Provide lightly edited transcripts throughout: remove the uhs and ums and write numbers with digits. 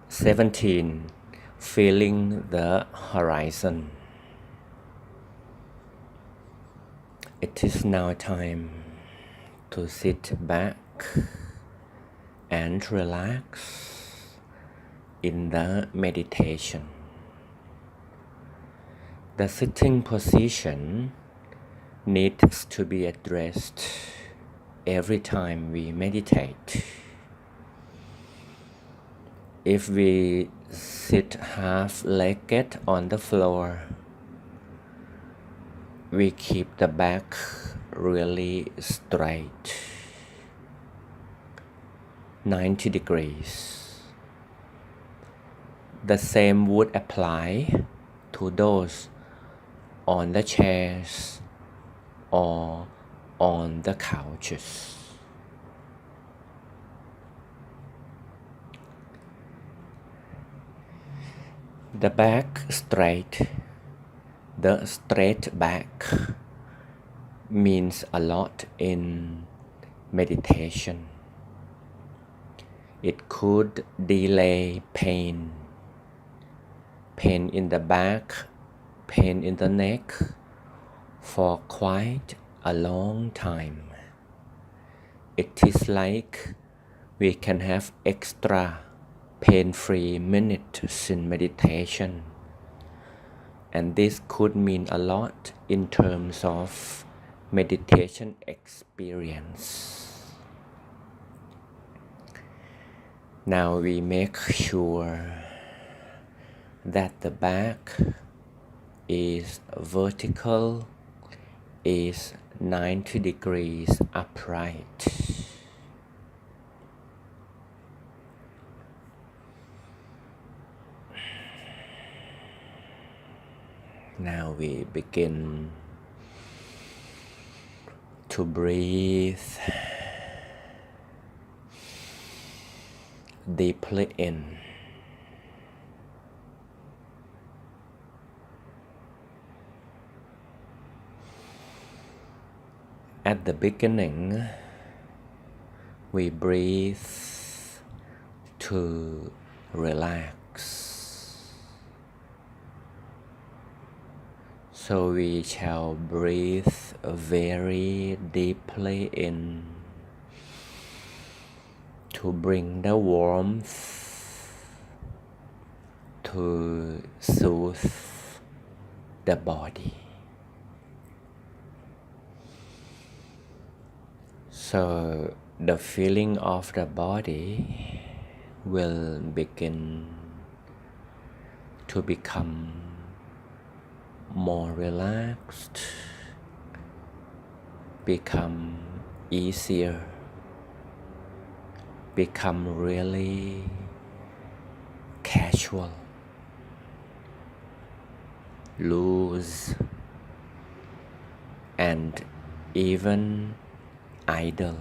17. Feeling the horizon. It is now time to sit back and relax in the meditation. The sitting position needs to be addressed every time we meditate. If we sit half-legged on the floor, we keep the back really straight, 90 degrees. The same would apply to those on the chairs or on the couches. The back straight, the straight back means a lot in meditation. It could delay pain in the back, pain in the neck for quite a long time. It is like we can have extra pain-free minutes in meditation, and this could mean a lot in terms of meditation experience. Now we make sure that the back is vertical, is 90 degrees upright. Now we begin to breathe deeply in. At the beginning, we breathe to relax. So we shall breathe very deeply in to bring the warmth, to soothe the body. So the feeling of the body will begin to become more relaxed, become easier, become really casual, loose, and even idle.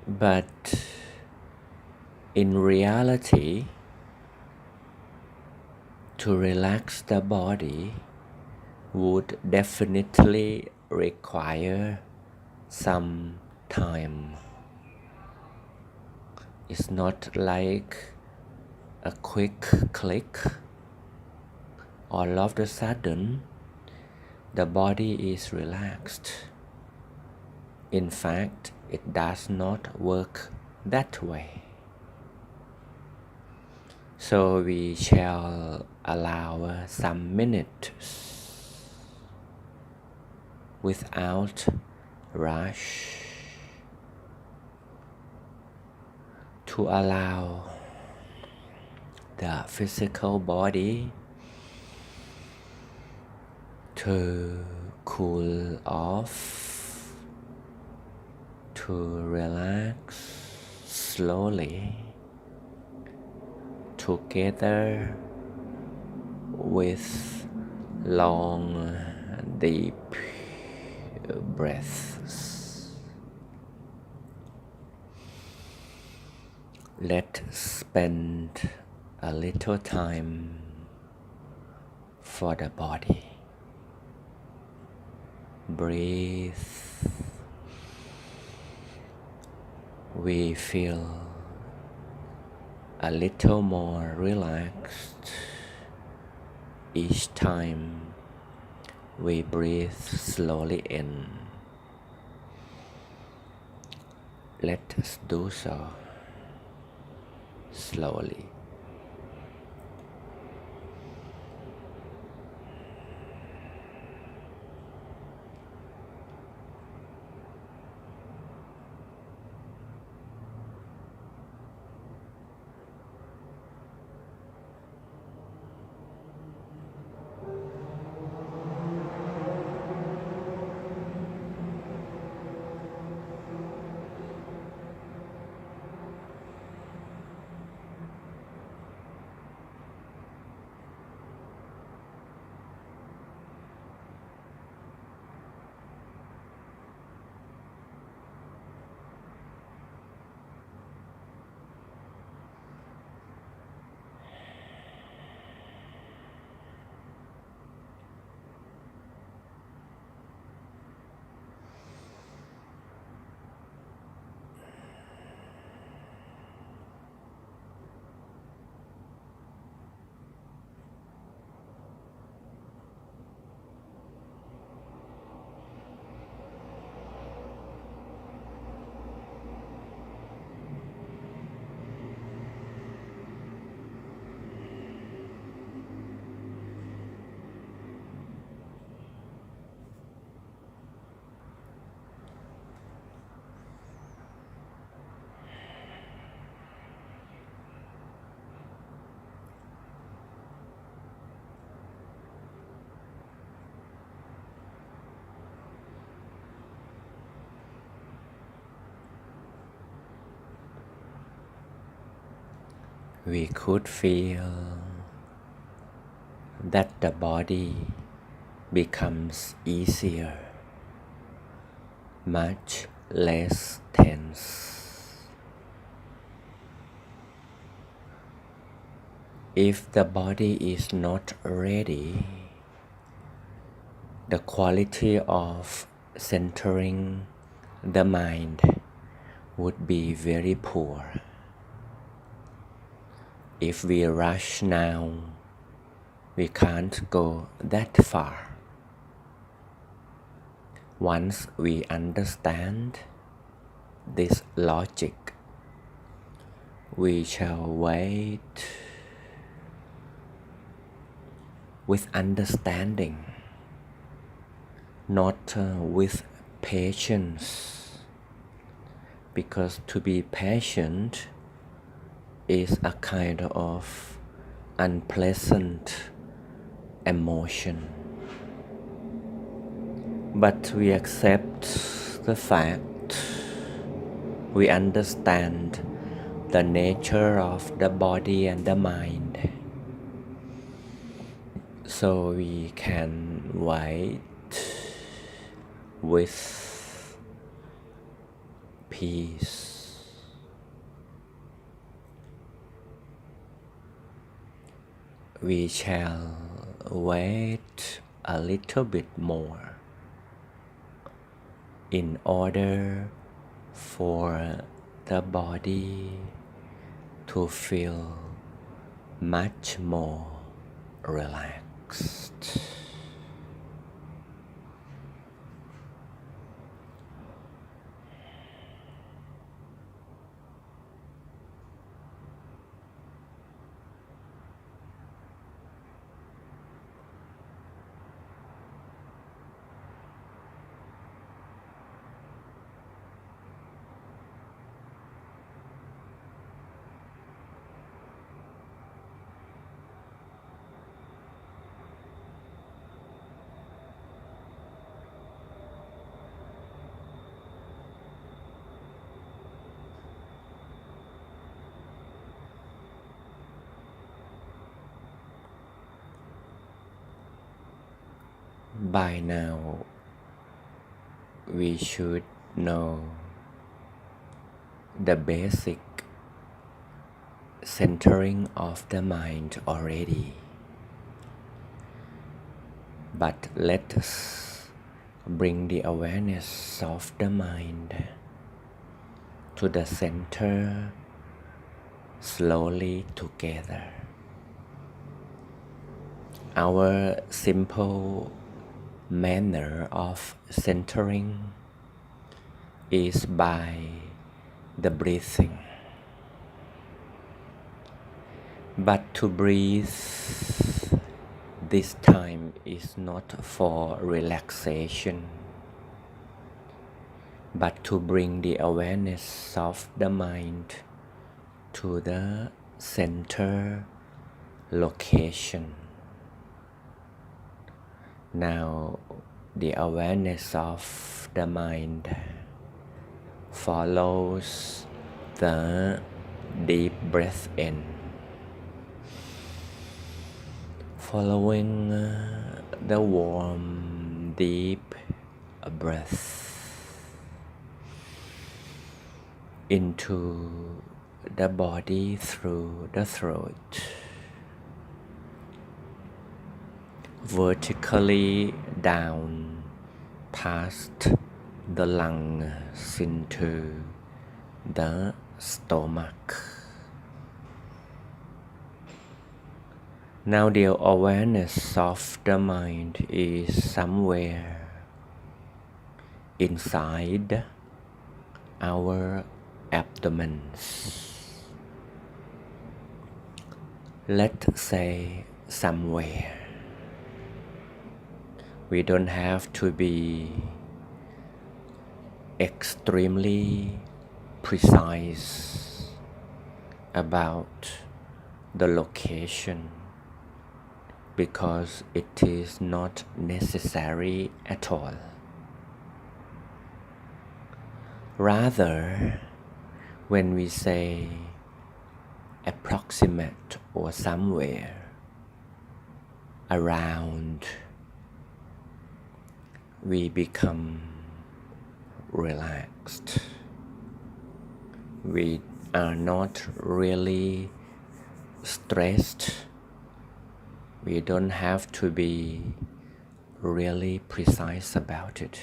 But in reality, to relax the body would definitely require some time. It's not like a quick click. All of a sudden, the body is relaxed. In fact, it does not work that way. So we shall allow some minutes without rush to allow the physical body to cool off, to relax slowly, together with long, deep breaths. Let's spend a little time for the body. Breathe we feel a little more relaxed each time we breathe slowly in. Let us do so slowly. We could feel that the body becomes easier, much less tense. If the body is not ready, the quality of centering the mind would be very poor. If we rush now, we can't go that far. Once we understand this logic, we shall wait with understanding, not with patience, because to be patient is a kind of unpleasant emotion. But we accept the fact, we understand the nature of the body and the mind, so we can wait with peace. We shall wait a little bit more in order for the body to feel much more relaxed. By now, we should know the basic centering of the mind already. But let us bring the awareness of the mind to the center slowly together. Our simple manner of centering is by the breathing. But to breathe this time is not for relaxation, but to bring the awareness of the mind to the center location. Now, the awareness of the mind follows the deep breath in, following the warm, deep breath into the body through the throat, vertically down past the lungs into the stomach. Now the awareness of the mind is somewhere inside our abdomens. Let's say somewhere. We don't have to be extremely precise about the location, because it is not necessary at all. Rather, when we say approximate or somewhere around, we become relaxed. We are not really stressed. We don't have to be really precise about it.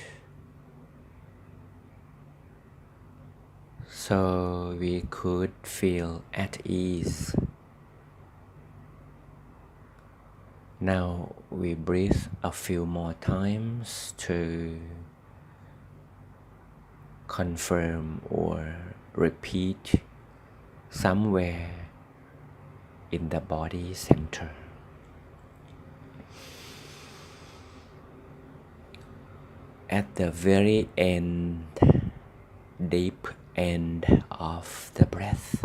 So we could feel at ease. Now we breathe a few more times to confirm or repeat somewhere in the body center. At the very end, deep end of the breath,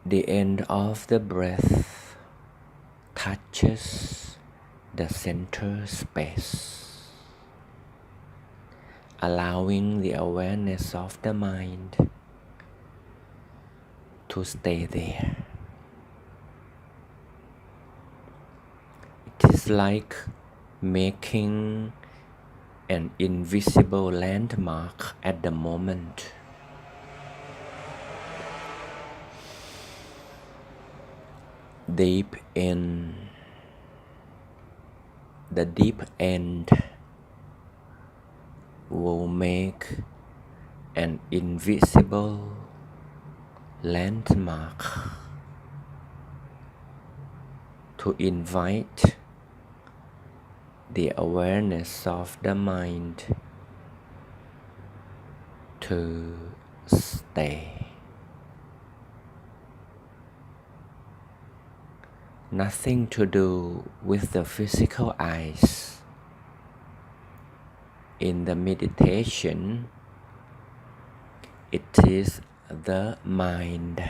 the end of the breath touches the center space, allowing the awareness of the mind to stay there. It is like making an invisible landmark at the moment. Deep in the deep end will make an invisible landmark to invite the awareness of the mind to stay. Nothing to do with the physical eyes. In the meditation, it is the mind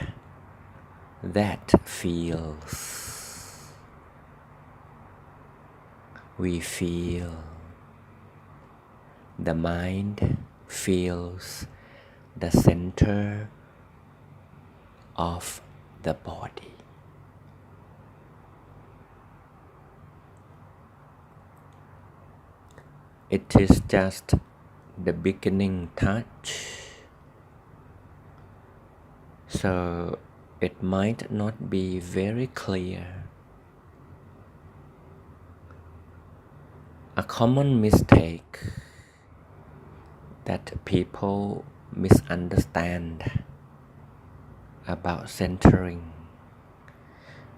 that feels. We feel. The mind feels the center of the body. It is just the beginning touch, so it might not be very clear. A common mistake that people misunderstand about centering.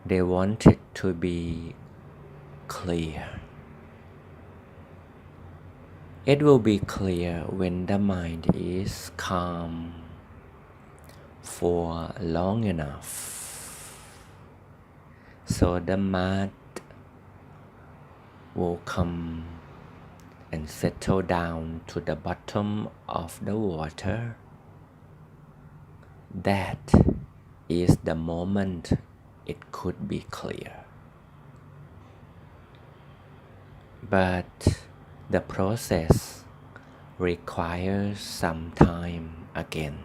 They want it to be clear. It will be clear when the mind is calm for long enough. So the mat will come and settle down to the bottom of the water. That is the moment it could be clear. But the process requires some time again.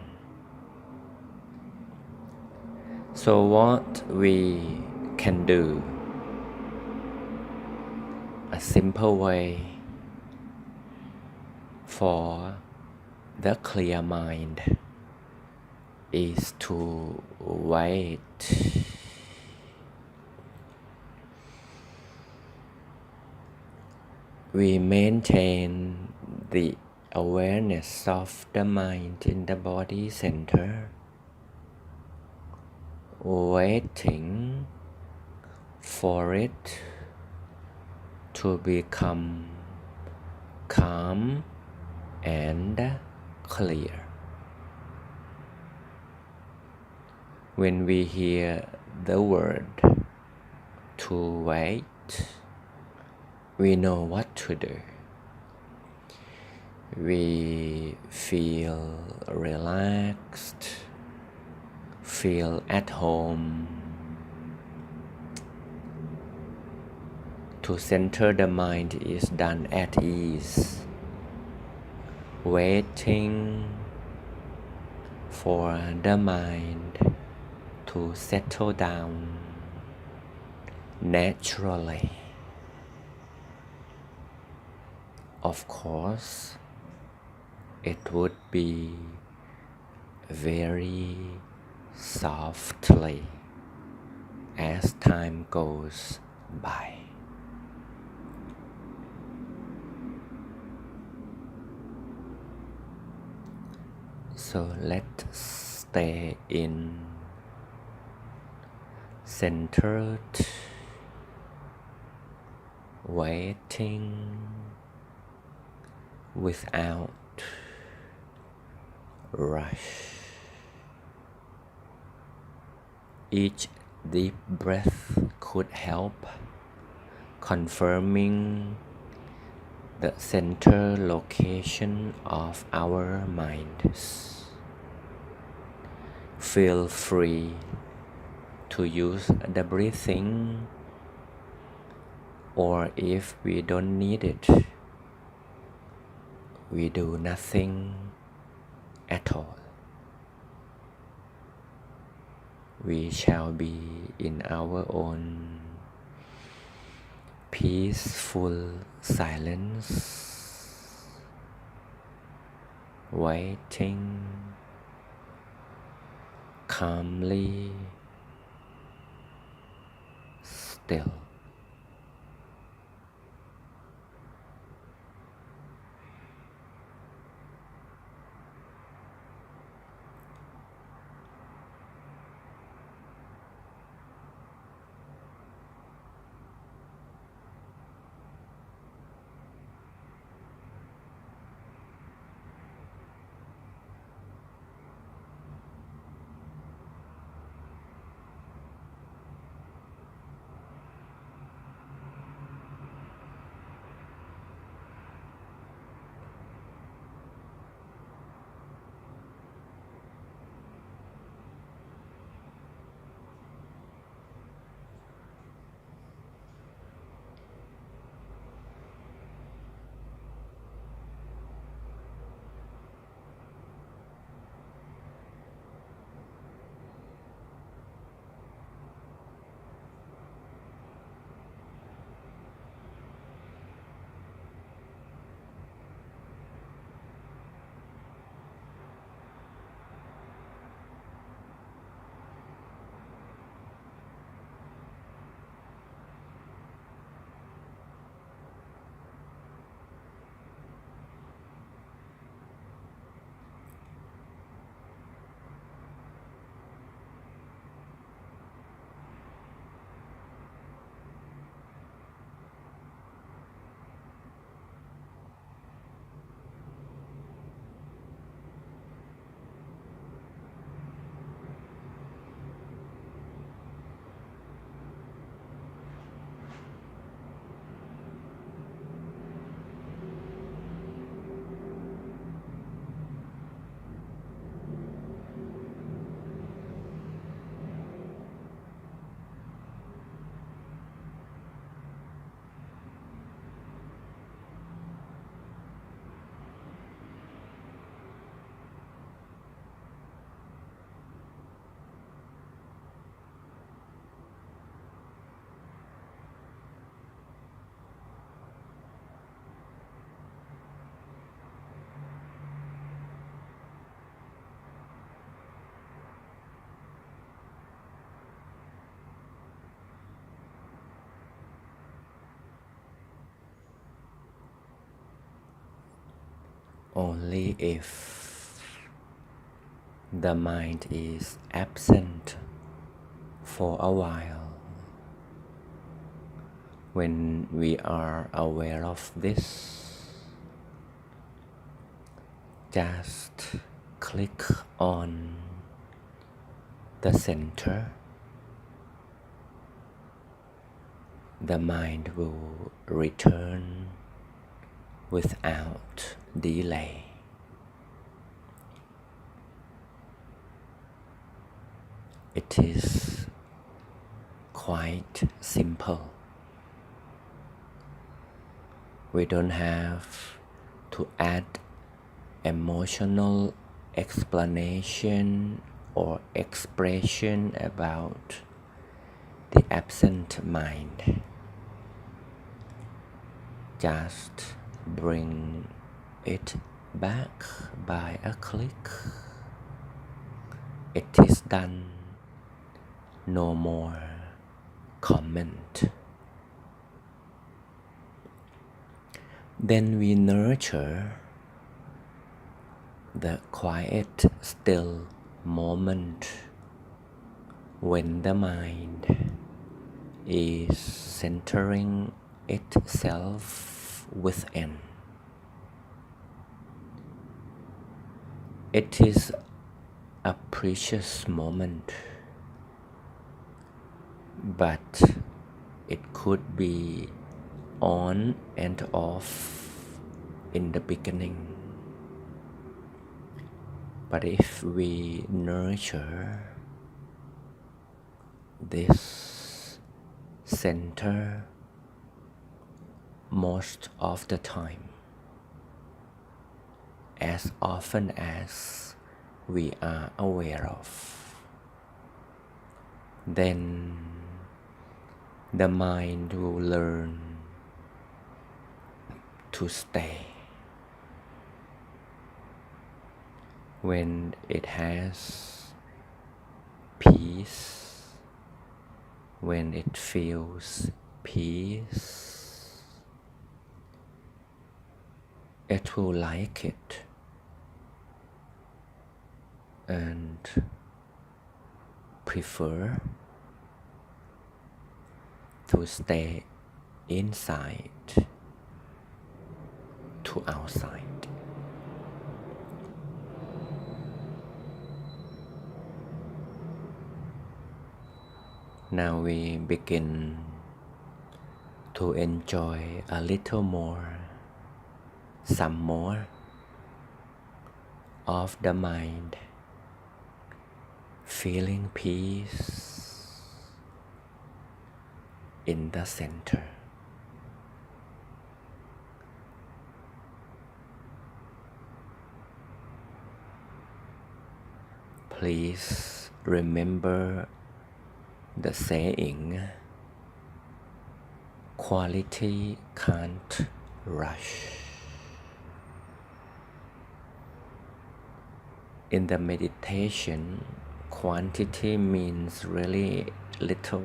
So what we can do, a simple way for the clear mind is to wait. We maintain the awareness of the mind in the body center, waiting for it to become calm and clear. When we hear the word to wait, we know what to do. We feel relaxed, feel at home. To center the mind is done at ease, waiting for the mind to settle down naturally. Of course, it would be very softly as time goes by. So let's stay in centered, waiting without rush. Each deep breath could help confirming the center location of our minds. Feel free to use the breathing, or if we don't need it, we do nothing at all. We shall be in our own peaceful silence, waiting calmly, still. Only if the mind is absent for a while, when we are aware of this, just click on the center. The mind will return without delay. It is quite simple. We don't have to add emotional explanation or expression about the absent mind. Just bring it back by a click. It is done. No more comment. Then we nurture the quiet, still moment when the mind is centering itself within. It is a precious moment, but it could be on and off in the beginning. But if we nurture this center most of the time, as often as we are aware of, then the mind will learn to stay. When it has peace, when it feels peace, it will like it and prefer to stay inside to outside. Now we begin to enjoy a little more, some more of the mind, feeling peace in the center. Please remember the saying, quality can't rush. In the meditation, quantity means really little.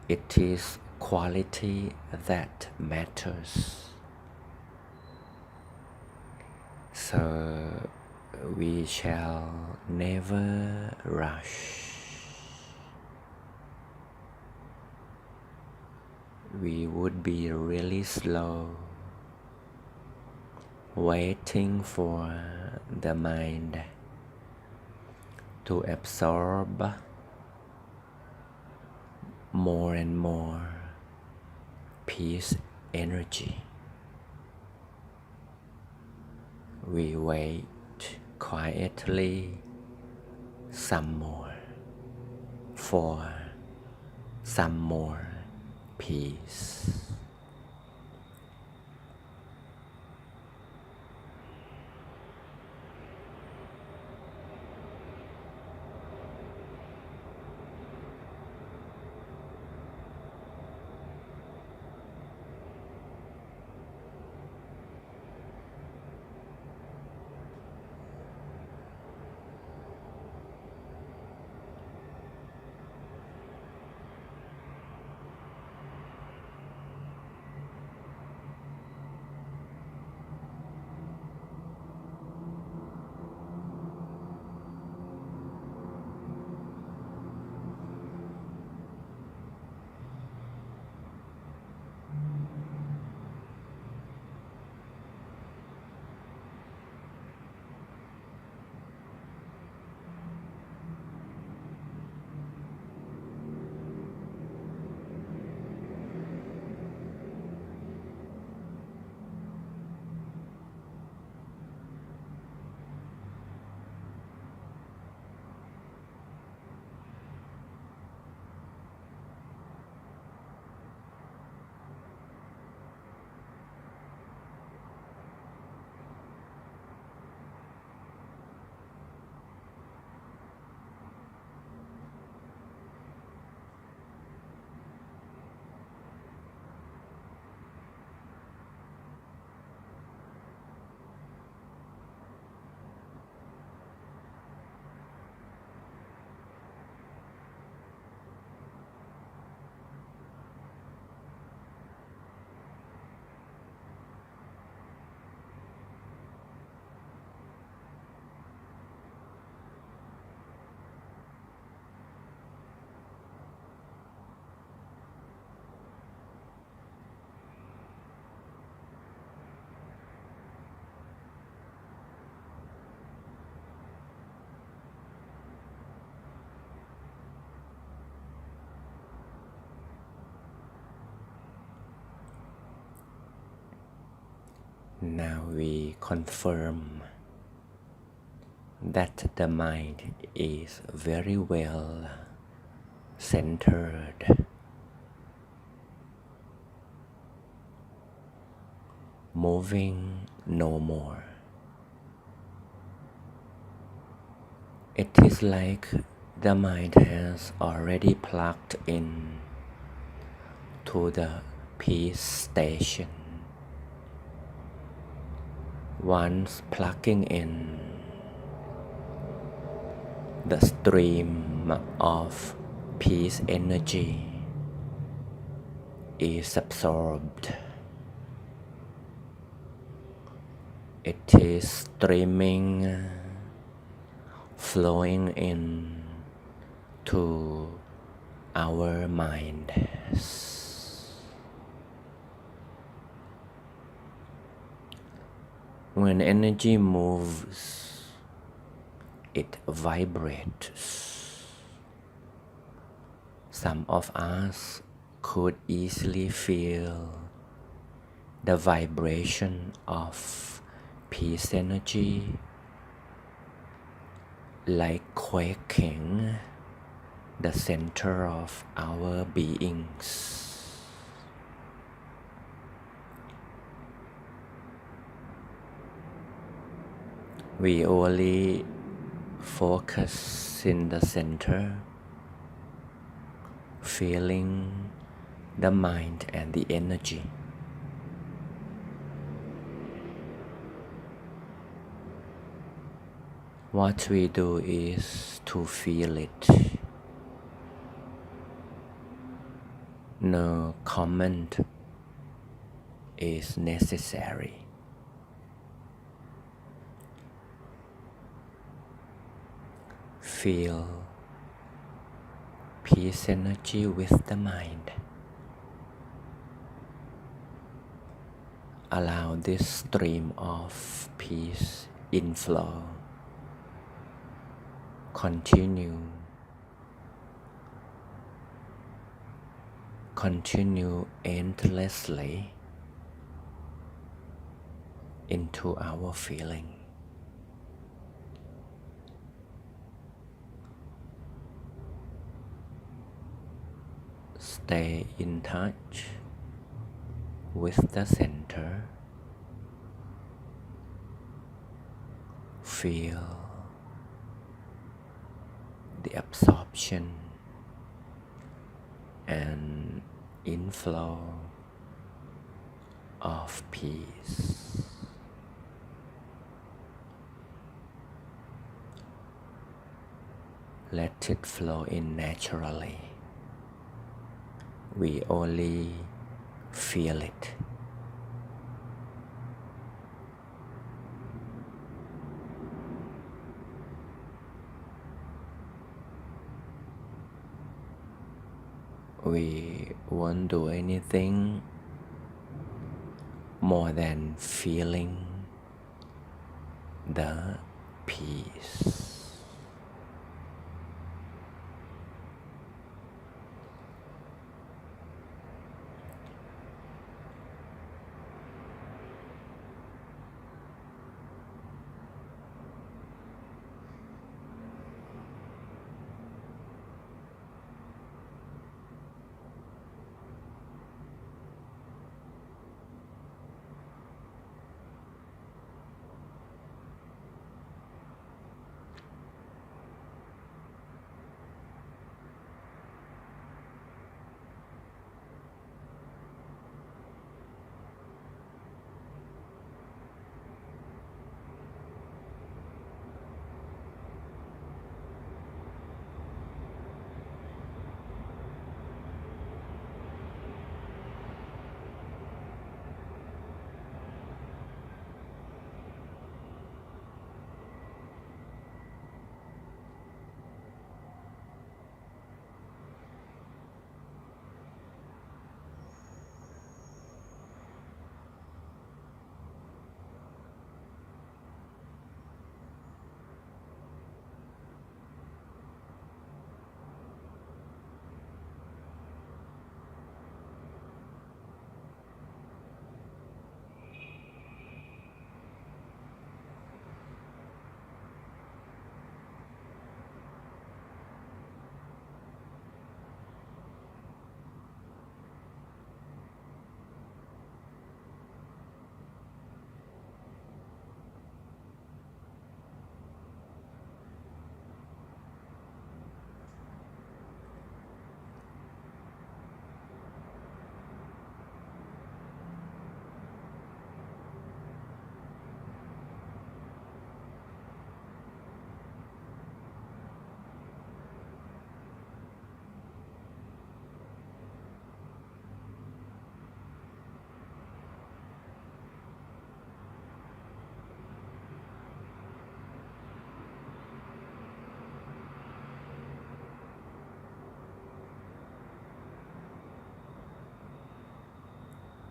It is quality that matters. So we shall never rush. We would be really slow, waiting for the mind to absorb more and more peace energy. We wait quietly some more for some more peace. Now we confirm that the mind is very well centered, moving no more. It is like the mind has already plugged in to the peace station. Once plugging in, the stream of peace energy is absorbed. It is streaming, flowing in to our mind. When energy moves, it vibrates. Some of us could easily feel the vibration of peace energy, like quaking the center of our beings. We only focus in the center, feeling the mind and the energy. What we do is to feel it. No comment is necessary. Feel peace energy with the mind. Allow this stream of peace inflow. Continue endlessly into our feeling. Stay in touch with the center. Feel the absorption and inflow of peace. Let it flow in naturally. We only feel it. We won't do anything more than feeling the peace.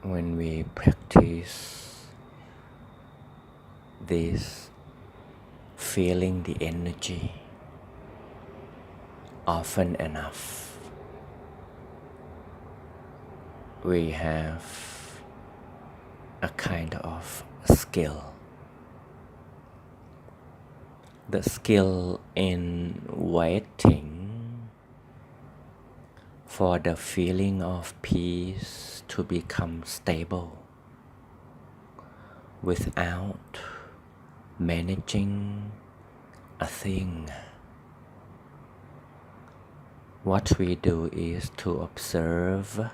when we practice this, feeling the energy often enough, we have a kind of skill. The skill in waiting for the feeling of peace to become stable without managing a thing. What we do is to observe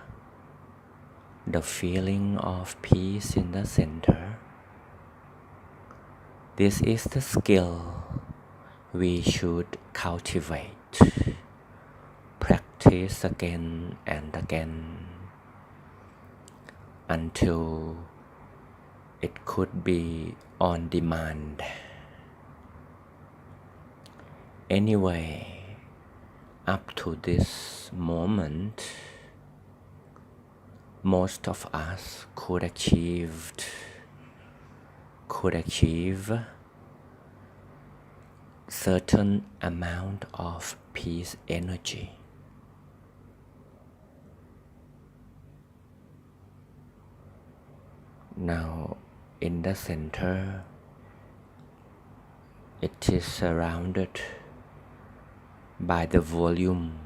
the feeling of peace in the center. This is the skill we should cultivate, practice again and again until it could be on demand. Anyway, up to this moment, most of us could achieve certain amount of peace energy. Now, in the center, it is surrounded by the volume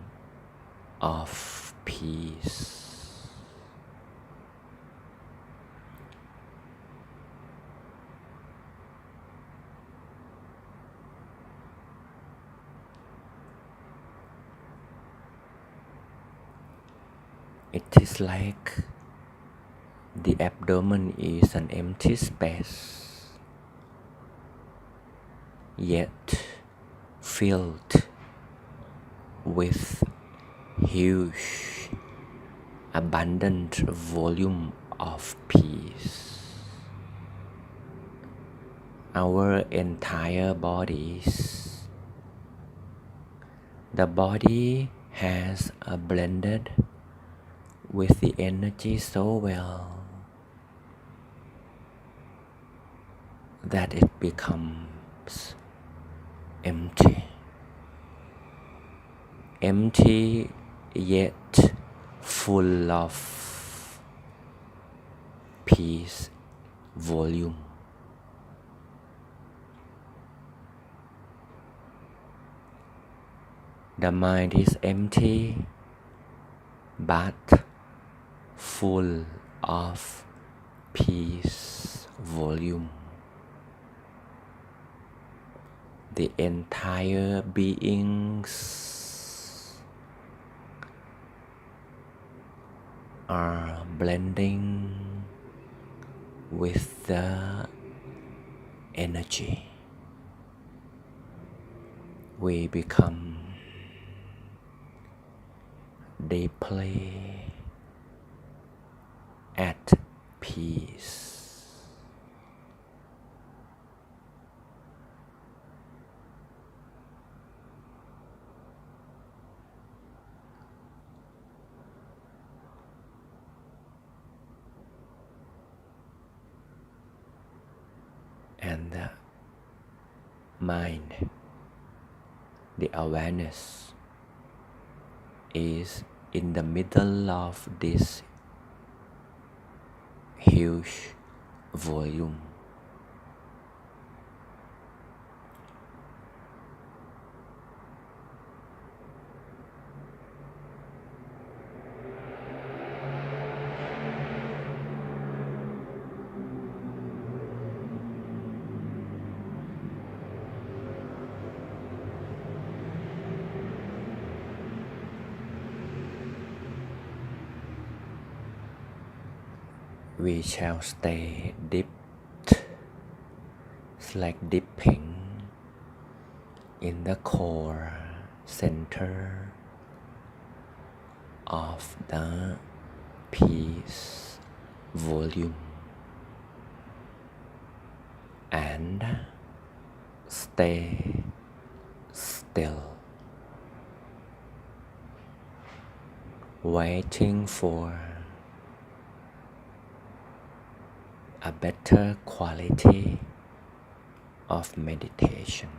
of peace. It is like the abdomen is an empty space, yet filled with huge, abundant volume of peace. Our entire bodies, the body has a blended with the energy so well that it becomes empty. Empty yet full of peace volume. The mind is empty but full of peace volume. The entire beings are blending with the energy. We become deeply at peace. And the mind, the awareness, is in the middle of this huge volume. We shall stay dipped, it's like dipping in the core center of the peace volume, and stay still, waiting for a better quality of meditation.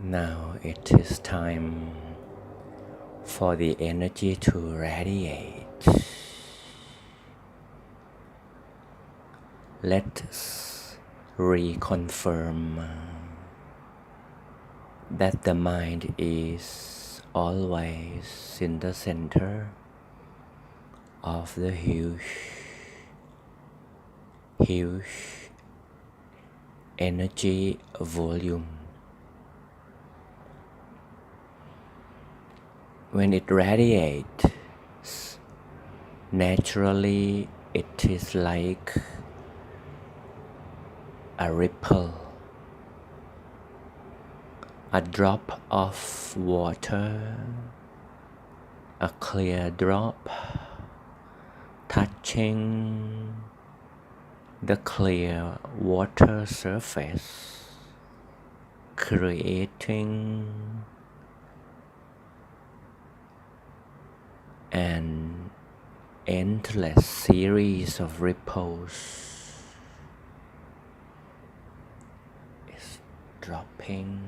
Now it is time for the energy to radiate. Let's reconfirm that the mind is always in the center of the huge energy volume. When it radiates, naturally it is like a ripple, a drop of water, a clear drop touching the clear water surface, creating an endless series of ripples. It's dropping,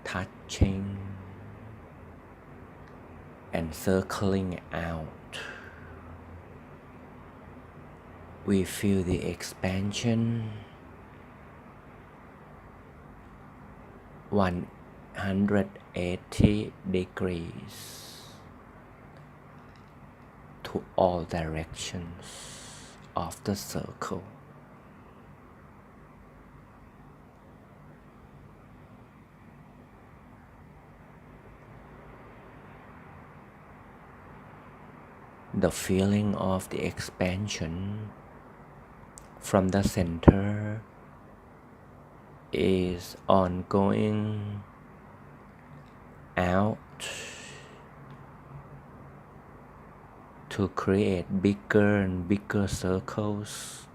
touching, and circling out. We feel the expansion 180 degrees to all directions of the circle. The feeling of the expansion from the center is ongoing out to create bigger and bigger circles.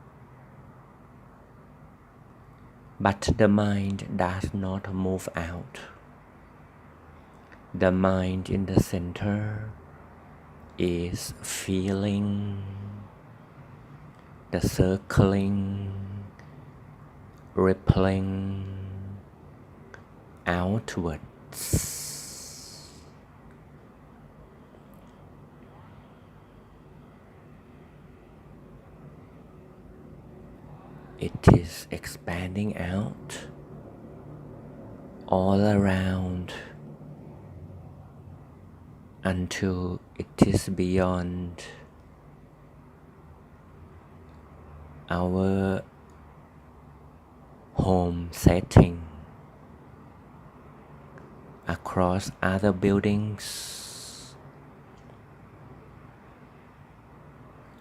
But the mind does not move out. The mind in the center is feeling the circling, rippling outwards. It is expanding out all around until it is beyond our home setting, across other buildings,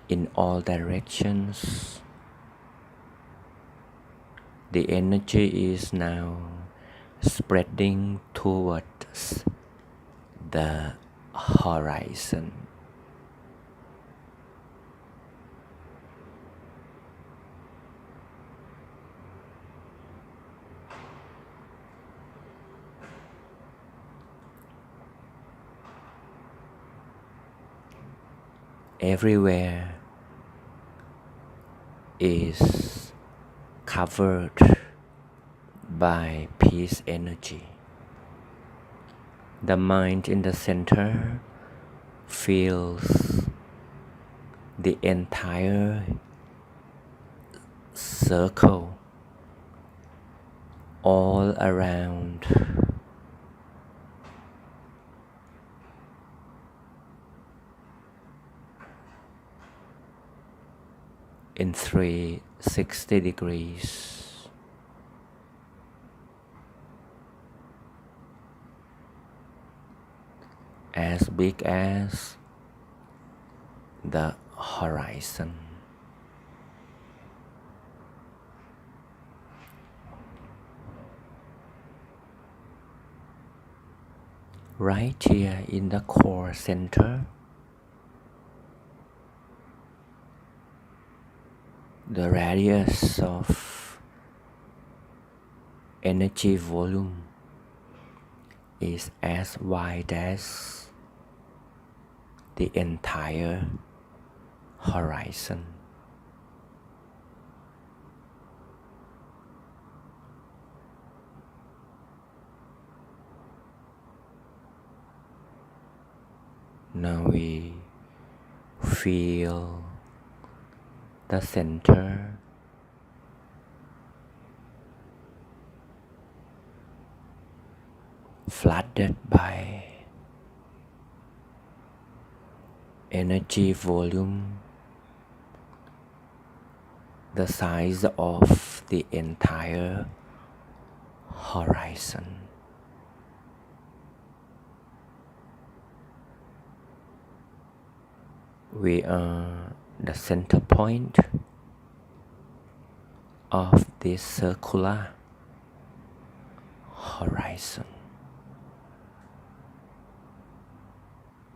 in all directions. The energy is now spreading towards the horizon. Everywhere is covered by peace energy. The mind in the center feels the entire circle all around. In 360 degrees. As big as the horizon. Right here in the core center, the radius of energy volume is as wide as the entire horizon. Now we feel the center flooded by energy volume the size of the entire horizon. We are the center point of this circular horizon.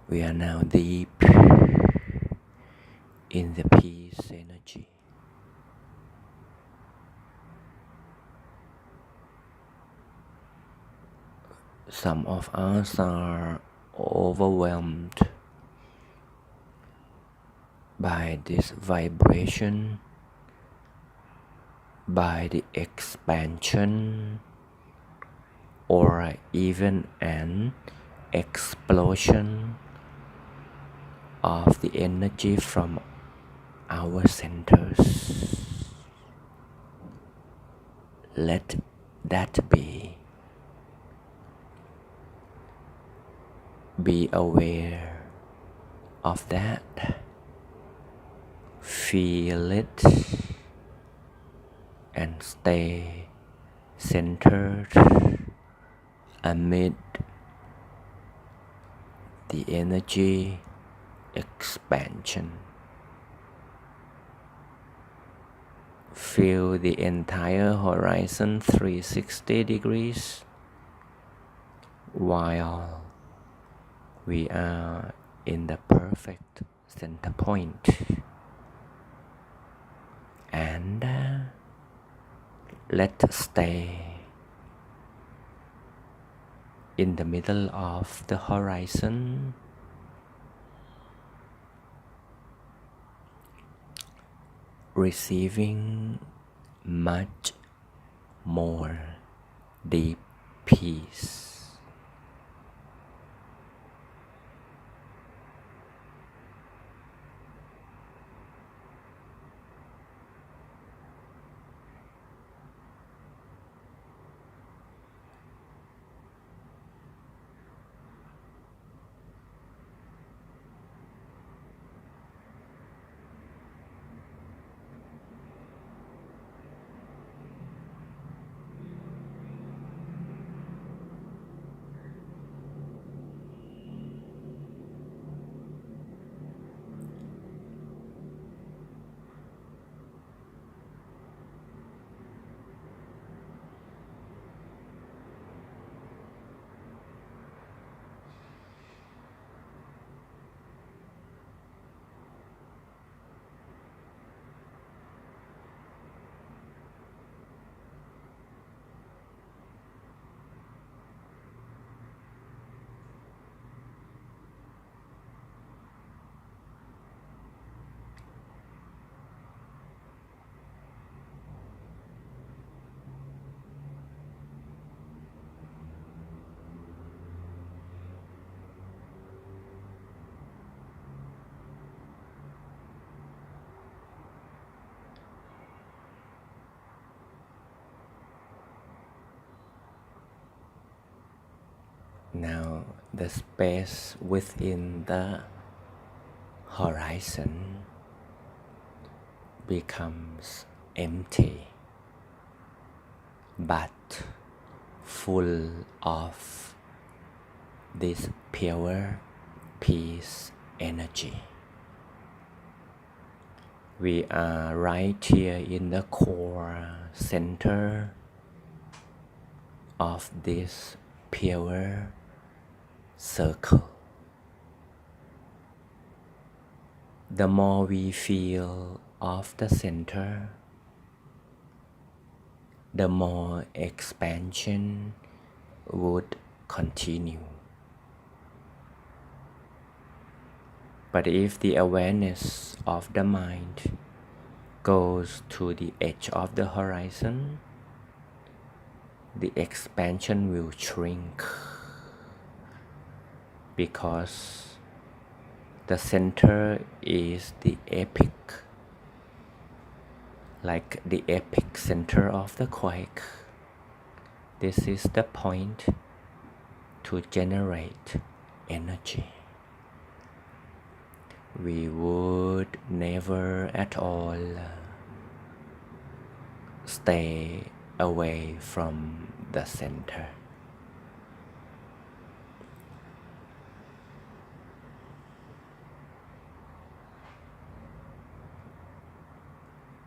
We are now deep in the peace energy. Some of us are overwhelmed by this vibration, by the expansion, or even an explosion of the energy from our centers. Let that be. Be aware of that. Feel it and stay centered amid the energy expansion. Feel the entire horizon 360 degrees while we are in the perfect center point. And let's stay in the middle of the horizon, receiving much more deep peace. Now the space within the horizon becomes empty but full of this pure peace energy. We are right here in the core center of this pure circle. The more we feel of the center, the more expansion would continue. But if the awareness of the mind goes to the edge of the horizon, the expansion will shrink because the center is the epic, like the epic center of the quake. This is the point to generate energy. We would never at all stay away from the center.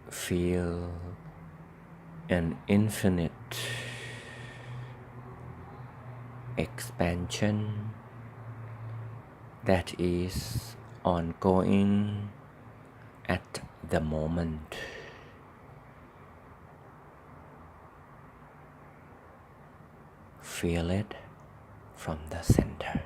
Feel an infinite expansion that is ongoing at the moment. Feel it from the center.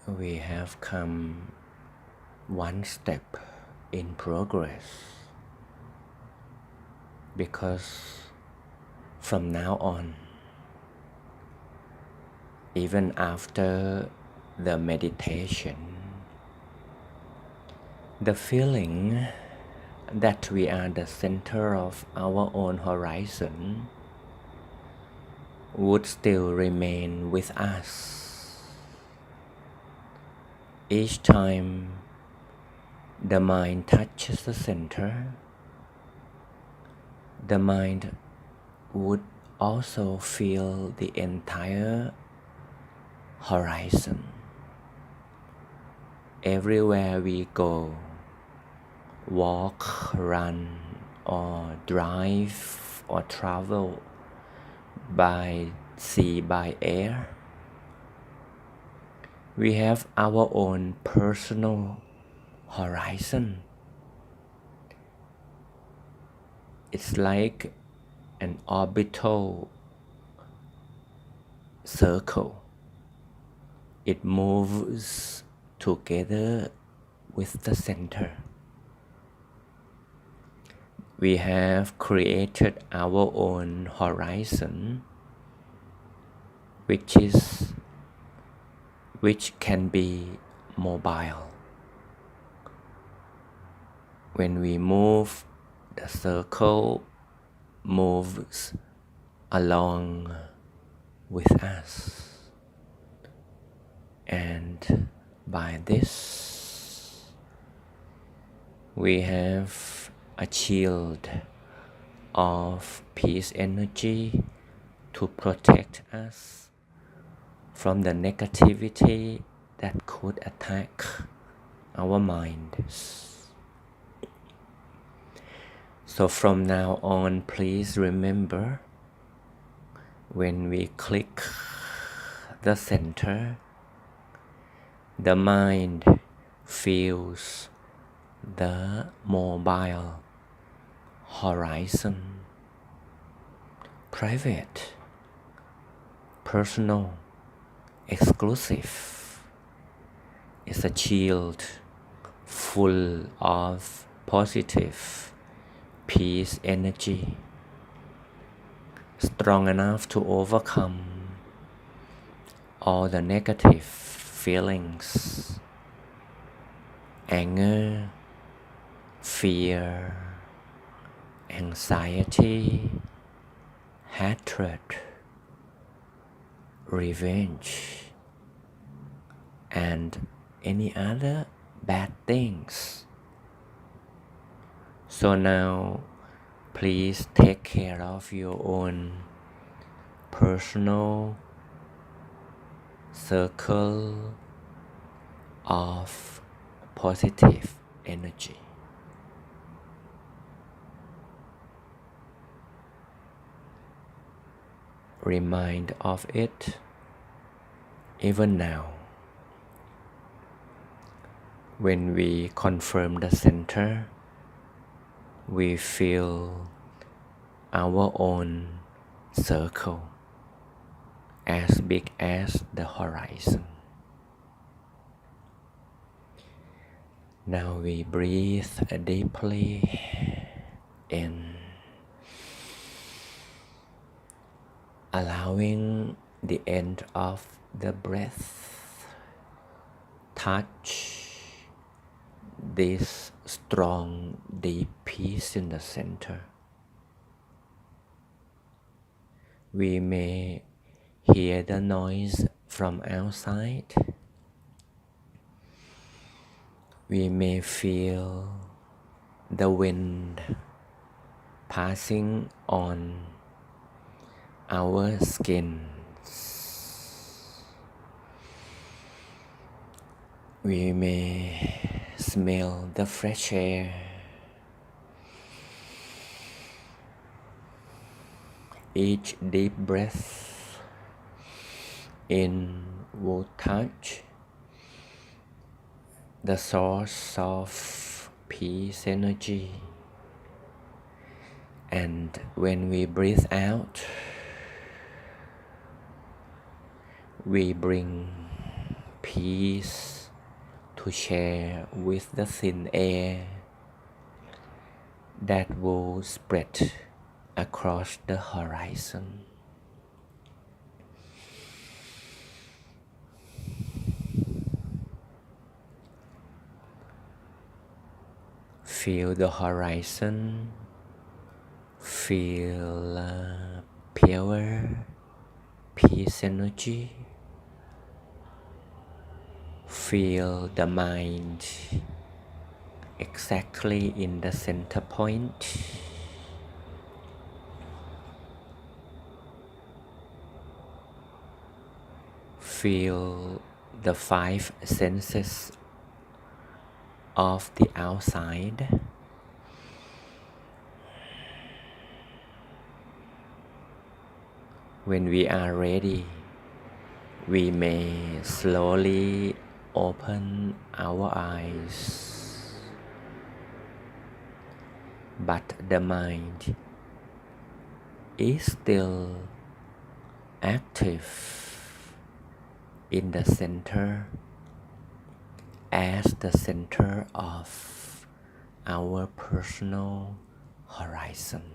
We have come one step in progress, because from now on, even after the meditation, The feeling that we are the center of our own horizon would still remain with us. Each time the mind touches the center, the mind would also feel the entire horizon. Everywhere we go, walk, run, or drive, or travel by sea, by air, we have our own personal horizon. It's like an orbital circle. It moves together with the center. We have created our own horizon, which can be mobile. When we move, the circle moves along with us. And by this, we have a shield of peace energy to protect us from the negativity that could attack our minds. So from now on, please remember, when we click the center, the mind feels the mobile horizon, private, personal, exclusive. It's a shield full of positive peace energy, strong enough to overcome all the negative feelings, anger, fear, anxiety, hatred, revenge, and any other bad things. So now, please take care of your own personal circle of positive energy. Remind of it even now. When we confirm the center, we feel our own circle as big as the horizon. Now we breathe deeply in, allowing the end of the breath touch this strong, deep peace in the center. We may hear the noise from outside. We may feel the wind passing on our skin. We may smell the fresh air. Each deep breath in will touch the source of peace energy. And when we breathe out, we bring peace to share with the thin air that will spread across the horizon. Feel the horizon, feel pure peace energy, feel the mind exactly in the center point. Feel the five senses of the outside. When we are ready, we may slowly open our eyes, but the mind is still active in the center as the center of our personal horizon.